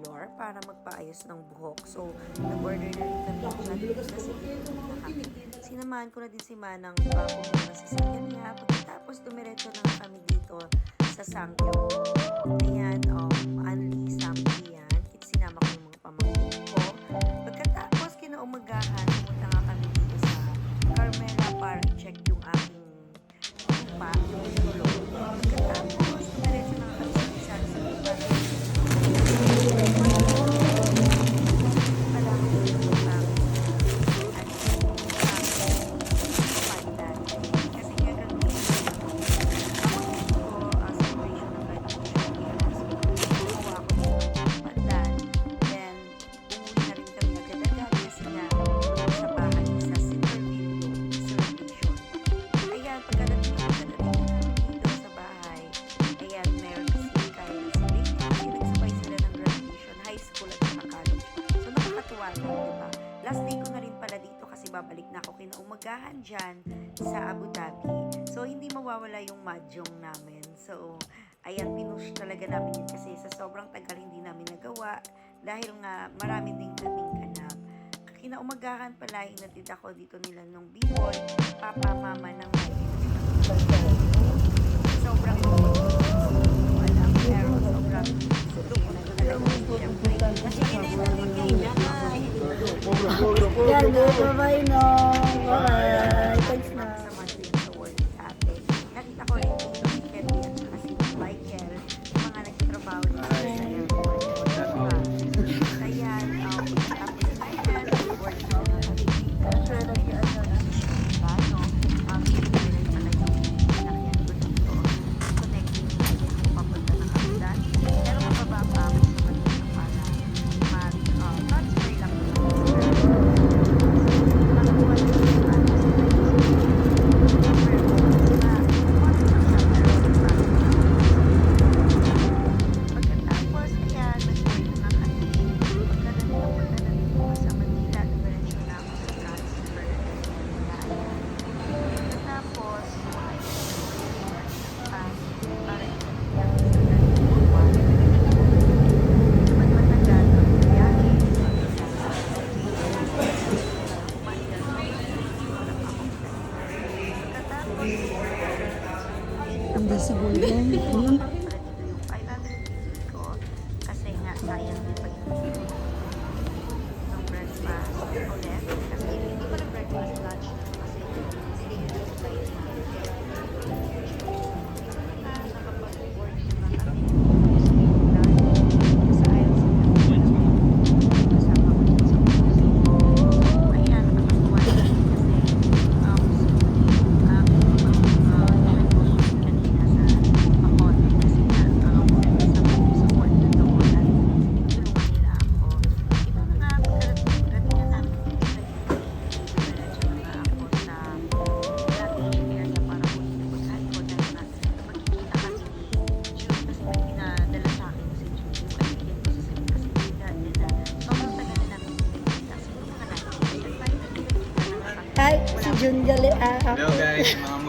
parlor para magpaayos ng buhok. So, nag-order na rin kami ng Jollibee kasi dito na kami. Sinamahan ko na din si Manang bago muna sa sakyan niya. Pagkatapos, dumiretso na kami dito sa Sangkyo. Ayan, Anli, Sampi yan. Sinama ko yung mga pamangkin ko. Pagkatapos, kinaumagahan, pumunta nga kami dito sa Carmela para i-check yung aking lupa, yung ulo. Pagkatapos, dumiretso na kami sa Rizal sa lupa. Last day ko na rin pala dito kasi babalik na ako kinaumagahan dyan sa Abu Dhabi. So, hindi mawawala yung mahjong namin. So, ayan, pinush talaga namin yun kasi sa sobrang tagal hindi namin nagawa dahil nga marami din kaming ganap. Kinaumagahan pala, hinatid ako dito nila nung B-boy, papa, mama ng sobrang alam, pero sobrang kasi kinailangan kayo na yan, bye-bye no. Bye. Thanks na. Sa work ate. Nakita ko rin dito si Kelly at saka si Michael, yung mga nagtatrabaho dito sa airport. Ayan, tapos na yan, work na kami dito. Sure, ano, pinipili pala yung pinakyan ko dito. Connecting na yun, papunta ng Abu Dhabi. Pero mababa pa ako sa Manila para mag-transfer lang ko. Hindi sa bulong. Kasi nga, sayang din pag ng breakfast ulit. Kasi hindi pa breakfast lunch kasi hindi yun yung bayad na nakapag-work na kami. Sa ayos kasama ko sa puso. Ayan, nakakakuha na kasi Hi, si Jun Gali. Hello guys, mga